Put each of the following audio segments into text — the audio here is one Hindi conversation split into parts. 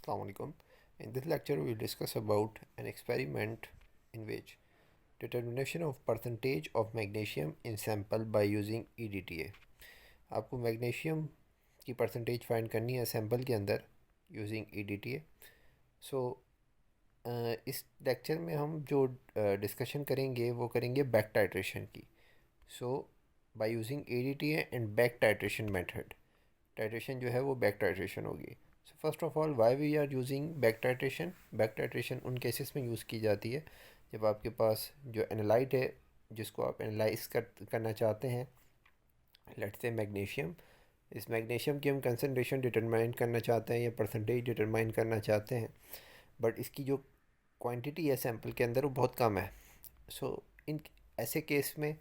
Assalamu alaikum. In this lecture, we will discuss about an experiment in which determination of percentage of magnesium in sample by using EDTA. आपको मैग्नीशियम की परसेंटेज फाइंड करनी है सैम्पल के अंदर यूजिंग EDTA. सो इस लेक्चर में हम जो डिस्कशन करेंगे वो करेंगे बैक टाइट्रेशन की. So by using EDTA and back titration method, titration जो है वो बैक टाइट्रेशन होगी. So first of all, why we are using back titration. Back titration उन केसेस में यूज़ की जाती है जब आपके पास जो एनालाइट है जिसको आप एनालाइज करना चाहते हैं, लेट्स से मैग्नीशियम. इस मैग्नीशियम की हम कंसनट्रेशन डिटरमाइन करना चाहते हैं या परसेंटेज डिटरमाइन करना चाहते हैं, बट इसकी जो क्वांटिटी है सैम्पल के अंदर वो बहुत कम है. सो इन ऐसे केस में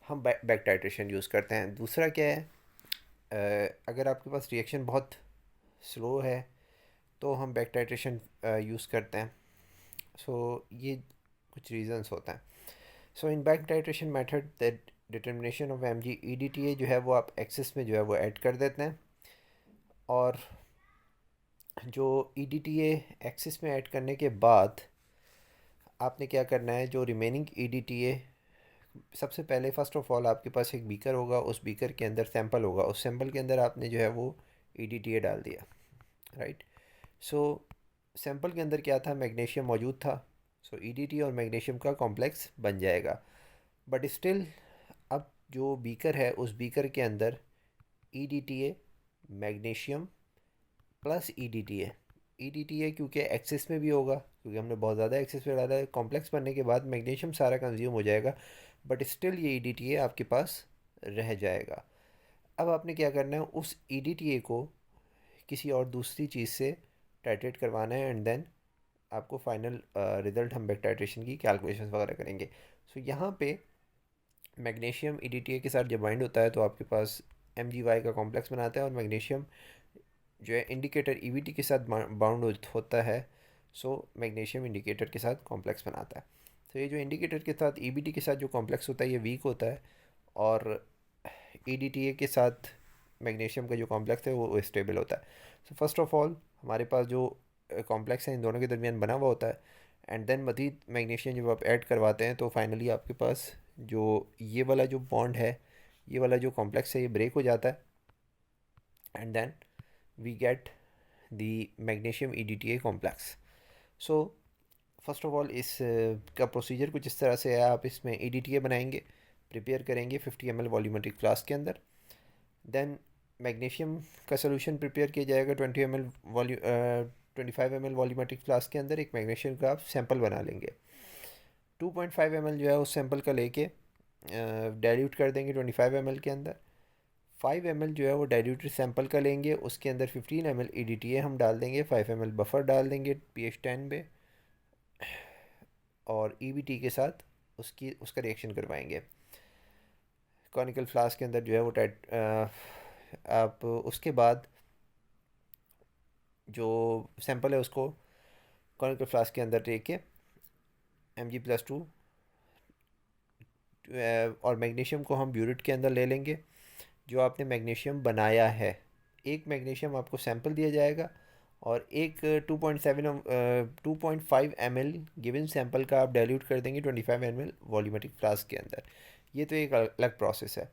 हम बैक टाइट्रेशन यूज़ करते हैं. दूसरा क्या है, अगर आपके पास रिएक्शन बहुत स्लो है तो हम बैक टाइट्रेशन यूज़ करते हैं. सो ये कुछ रीज़न्स होते हैं. So in back titration method that determination of M G E D T A जो है वो आप एक्सेस में जो है वो ऐड कर देते हैं, और जो E D T A access में ऐड करने के बाद आपने क्या करना है, जो remaining E D T A, सबसे पहले फ़र्स्ट ऑफ ऑल आपके पास एक बीकर होगा, उस बीकर के अंदर सैंपल होगा, उस सैंपल के अंदर आपने जो है वो ई डी टी ए डाल दिया, राइट. सो सैंपल के अंदर क्या था, मैग्नीशियम मौजूद था. सो ईडीटी और मैग्नीशियम का कॉम्प्लेक्स बन जाएगा. बट स्टिल अब जो बीकर है उस बीकर के अंदर EDTA, magnesium plus EDTA. EDTA क्योंकि एक्सेस में भी होगा, क्योंकि हमने बहुत ज़्यादा एक्सेस में डाला है, कॉम्प्लेक्स बनने के बाद मैग्नीशियम सारा कंज्यूम हो जाएगा, बट स्टिल ये ईडीटीए आपके पास रह जाएगा. अब आपने क्या करना है, उस ईडीटीए को किसी और दूसरी चीज़ से टाइट्रेट करवाना है, एंड देन आपको फाइनल रिज़ल्ट हम बैक टाइट्रेशन की कैलकुलेशंस वगैरह करेंगे. सो यहाँ पे मैग्नीशियम ईडीटीए के साथ जब बाइंड होता है तो आपके पास एम जी वाई का कॉम्प्लेक्स बनाता है, और मैग्नीशियम जो है इंडिकेटर ईवीटी के साथ बाउंड होता है. सो मैग्नीशियम इंडिकेटर के साथ कॉम्प्लेक्स बनाता है. तो ये जो इंडिकेटर के साथ ईबीटी के साथ जो कॉम्प्लेक्स होता है ये वीक होता है, और ईडीटीए के साथ मैग्नीशियम का जो कॉम्प्लेक्स है वो स्टेबल होता है. सो फर्स्ट ऑफ ऑल हमारे पास जो कॉम्प्लेक्स है इन दोनों के दरमियान बना हुआ होता है, एंड देन मज़ीद मैग्नीशियम जब आप ऐड करवाते हैं तो फाइनली आपके पास जो ये वाला जो बॉन्ड है, ये वाला जो कॉम्प्लेक्स है, ये ब्रेक हो जाता है, and then we get the magnesium E D T A complex. So first of all इस का प्रोसीजर कुछ इस तरह से है. आप इसमें ई डी टी ए बनाएंगे, प्रिपेयर करेंगे 50 ml वॉल्यूमेट्रिक फ्लास्क के अंदर. देन मैग्नीशियम का सोल्यूशन प्रिपेयर किया जाएगा 25 ml वॉल्यूमेट्रिक फ्लास्क के अंदर. एक मैग्नीशियम का आप सैंपल बना लेंगे. 2.5 ml जो है उस सैंपल का लेके डाइल्यूट कर देंगे 25 ml के अंदर. 5 ml जो है वो डाइल्यूटेड सैंपल का लेंगे, उसके अंदर 15 ml ई डी टी ए हम डाल देंगे, 5 ml बफर डाल देंगे pH 10 पे, और ई बी टी के साथ उसका रिएक्शन करवाएंगे कॉनिकल फ्लास्क के अंदर जो है वो टाइट. आप उसके बाद जो सैंपल है उसको कॉनिकल फ्लास्क के अंदर लेके Mg+2 और मैग्नीशियम को हम ब्यूरेट के अंदर ले लेंगे जो आपने मैग्नीशियम बनाया है. एक मैग्नीशियम आपको सैंपल दिया जाएगा, और एक 2.5 ml गिवन सैंपल का आप डाइल्यूट कर देंगे 25 ml वॉल्यूमेट्रिक फ्लास्क के अंदर. ये तो एक अलग प्रोसेस है.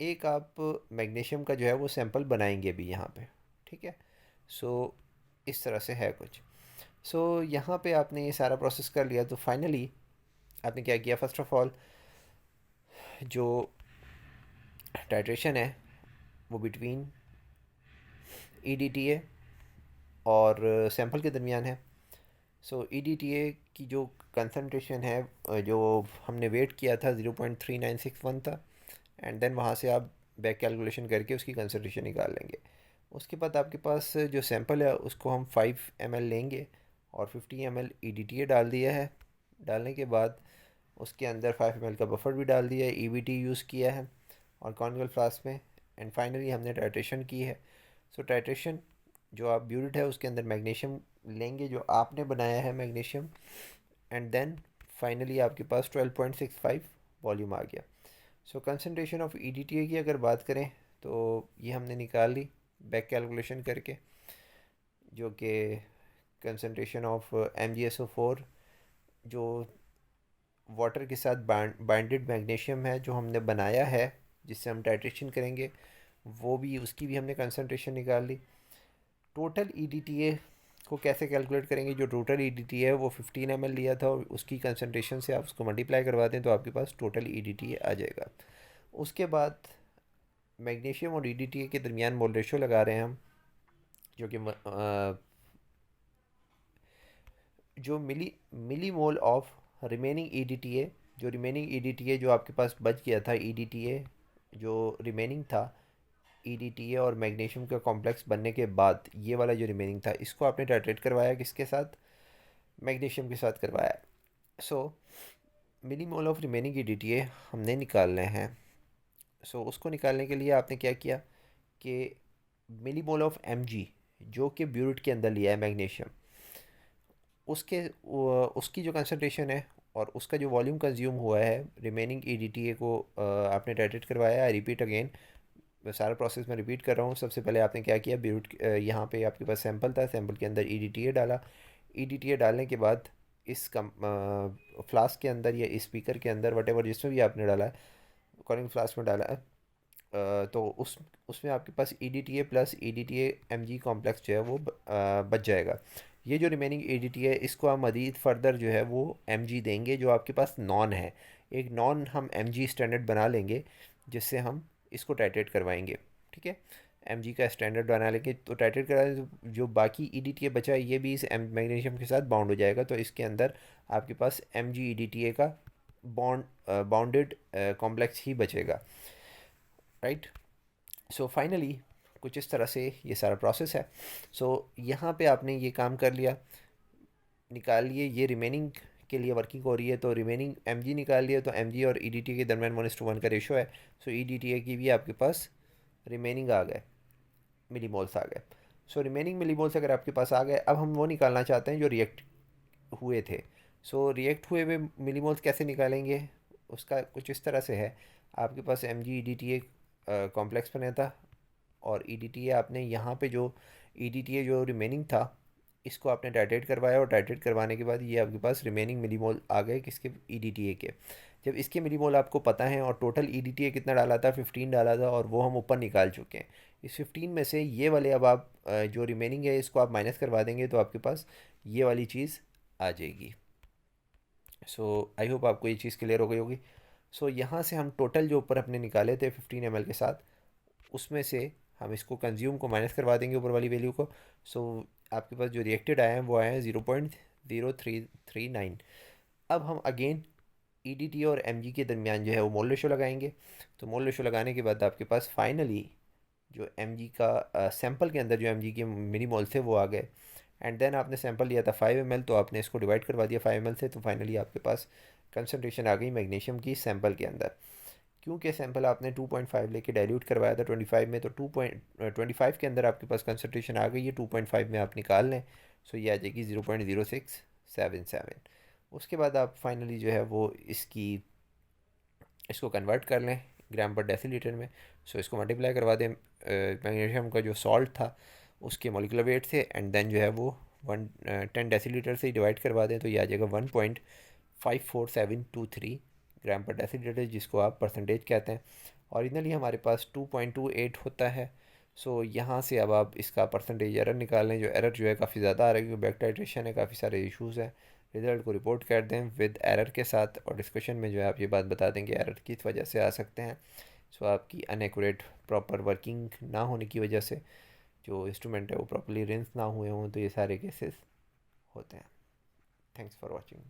एक आप मैग्नीशियम का जो है वो सैंपल बनाएंगे भी यहाँ पे, ठीक है. सो इस तरह से है कुछ. सो यहाँ पे आपने ये सारा प्रोसेस कर लिया, तो फाइनली आपने क्या किया, फर्स्ट ऑफ ऑल जो टाइट्रेशन है वो बिटवीन ई डी टी ए और सैंपल के दरमियान है. सो ई डी टी ए की जो कंसनट्रेशन है, जो हमने वेट किया था 0.3961 था, एंड देन वहाँ से आप बैक कैलकुलेशन करके उसकी कंसनट्रेशन निकाल लेंगे. उसके बाद आपके पास जो सैंपल है उसको हम 5 ml लेंगे, और 50 ml ई डी टी ए डाल दिया है. डालने के बाद उसके अंदर 5 ml का बफर भी डाल दिया है, ई बी टी यूज़ किया है और कॉनिकल फ्लास्क में, एंड फाइनली हमने टाइट्रेशन की है. सो टाइट्रेशन जो आप ब्यूरेट है उसके अंदर मैग्नीशियम लेंगे जो आपने बनाया है मैग्नीशियम, एंड देन फाइनली आपके पास 12.65 वॉल्यूम आ गया. So concentration of E D T A की अगर बात करें तो ये हमने निकाल ली बैक कैलकुलेशन करके, जो कि कंसनट्रेशन ऑफ MgSO4 जो वाटर के साथ बाइंडेड मैग्नीशियम है जो हमने बनाया है जिससे हम टाइट्रेशन करेंगे, वो भी उसकी भी हमने कंसनट्रेशन निकाल ली। टोटल EDTA को कैसे कैलकुलेट करेंगे? जो टोटल EDTA है वो 15 ml लिया था और उसकी कंसनट्रेशन से आप उसको मल्टीप्लाई करवा दें तो आपके पास टोटल EDTA आ जाएगा। उसके बाद मैग्नीशियम और EDTA के दरमियान मोल रेशो लगा रहे हैं हम, जो कि जो मिली मोल ऑफ रिमेनिंग EDTA, जो रिमेनिंग EDTA जो आपके पास बच गया था, EDTA जो रिमेनिंग था, EDTA और मैग्नीशियम का कॉम्प्लेक्स बनने के बाद ये वाला जो रिमेनिंग था, इसको आपने टाइट्रेट करवाया किसके साथ? मैग्नीशियम के साथ करवाया। सो मिली मोल ऑफ रिमेनिंग EDTA हमने निकालने हैं। सो उसको निकालने के लिए आपने क्या किया कि मिली मोल ऑफ Mg जो कि ब्यूरेट के अंदर लिया है मैग्नीशियम, उसकी जो कंसनट्रेशन है और उसका जो वॉल्यूम कंज्यूम हुआ है रिमेनिंग EDTA को आपने टाइट्रेट करवाया। आई रिपीट अगेन, सारा प्रोसेस मैं रिपीट कर रहा हूँ। सबसे पहले आपने क्या किया, ब्यूट यहाँ पे आपके पास सैंपल था, सैंपल के अंदर EDTA डाला। EDTA डालने के बाद इस कम फ्लास्क के अंदर या स्पीकर के अंदर वटेवर जिसमें भी आपने डाला है, कॉलिंग फ्लास्क में डाला है, तो उसमें आपके पास EDTA plus EDTA Mg complex जो है वो बच जाएगा। ये जो रिमेनिंग EDTA है इसको हम मज़ीद फर्दर जो है वो Mg देंगे जो आपके पास नॉन है। एक नॉन हम Mg स्टैंडर्ड बना लेंगे जिससे हम इसको टाइट्रेट करवाएंगे। ठीक है, Mg का स्टैंडर्ड बना लेंगे तो टाइट्रेट करा, जो बाकी EDTA बचा है ये भी इस मैग्नीशियम के साथ बाउंड हो जाएगा, तो इसके अंदर आपके पास Mg EDTA का बाउंडेड कॉम्प्लेक्स ही बचेगा। राइट। सो फाइनली कुछ इस तरह से ये सारा प्रोसेस है। सो यहाँ पे आपने ये काम कर लिया, निकाल लिए ये रिमेनिंग के लिए वर्किंग हो रही है, तो रिमेनिंग Mg निकाल लिया, तो Mg और EDTA के दरमियान 1:1 का रेशो है। सो EDTA की भी आपके पास रिमेनिंग आ गए, मिलीमोल्स आ गए। सो रिमेनिंग मिलीमोल्स अगर आपके पास आ गए, अब हम वो निकालना चाहते हैं जो रिएक्ट हुए थे। सो रिएक्ट हुए हुए मिलीमोल्स कैसे निकालेंगे? उसका कुछ इस तरह से है, आपके पास Mg EDTA कॉम्प्लेक्स बना था और EDTA आपने यहाँ पे जो EDTA जो रिमेनिंग था इसको आपने टाइट्रेट करवाया, और टाइट्रेट करवाने के बाद ये आपके पास रिमेनिंग मिलीमोल आ गए किसके? EDTA के। जब इसके मिलीमोल आपको पता है और टोटल EDTA कितना डाला था, 15 डाला था, और वो हम ऊपर निकाल चुके हैं। इस 15 में से ये वाले अब आप जो रिमेनिंग है इसको आप माइनस करवा देंगे तो आपके पास ये वाली चीज़ आ जाएगी। सो आई होप आपको ये चीज़ क्लियर हो गई होगी। सो यहाँ से हम टोटल जो ऊपर अपने निकाले थे 15 ml के साथ, उसमें से हम इसको कंज्यूम को माइनस करवा देंगे ऊपर वाली वैल्यू को। सो आपके पास जो रिएक्टेड आए हैं वो आए हैं 0.0339। अब हम अगेन EDTA और Mg के दरमियान जो है वो मोल रेशो लगाएंगे। तो मोल रेशो लगाने के बाद आपके पास फाइनली जो Mg का सैंपल के अंदर जो Mg के मिली मोल थे वो आ गए। एंड देन आपने सैंपल लिया था 5 ml, तो आपने इसको डिवाइड करवा दिया 5 ml से, तो फाइनली आपके पास कंसनट्रेशन आ गई मैग्नीशियम की सैंपल के अंदर। क्योंकि सैंपल आपने 2.5 लेके डाइल्यूट करवाया था 25 में, तो 2.25 के अंदर आपके पास कंसनट्रेशन आ गई है, 2.5 में आप निकाल लें। सो ये आ जाएगी 0.0677। उसके बाद आप फाइनली जो है वो इसको कन्वर्ट कर लें ग्राम पर डेसीलीटर में। सो इसको मल्टीप्लाई करवा दें मैग्नीशियम का जो सॉल्ट था उसके मोलिकुलर वेट से, एंड देन जो है वो 10 डेसीलीटर से ही डिवाइड करवा दें तो ये आ जाएगा 1.54723 ग्राम पर डेसीलीटर, जिसको आप परसेंटेज कहते हैं। ओरिजिनली हमारे पास 2.28 होता है। सो यहाँ से अब आप इसका परसेंटेज एरर निकाल लें। जो एरर जो है काफ़ी ज़्यादा आ रहा है क्योंकि बैक टाइट्रेशन है, काफ़ी सारे इश्यूज़ हैं। रिज़ल्ट को रिपोर्ट कर दें विद एरर के साथ, और डिस्कशन में जो है आप ये बात बता दें कि एरर किस वजह से आ सकते हैं। सो आपकी अनएक्यूरेट प्रॉपर वर्किंग ना होने की वजह से जो इंस्ट्रूमेंट है वो प्रॉपर्ली रिंस ना हुए हों, तो ये सारे केसेस होते हैं। Thanks for watching.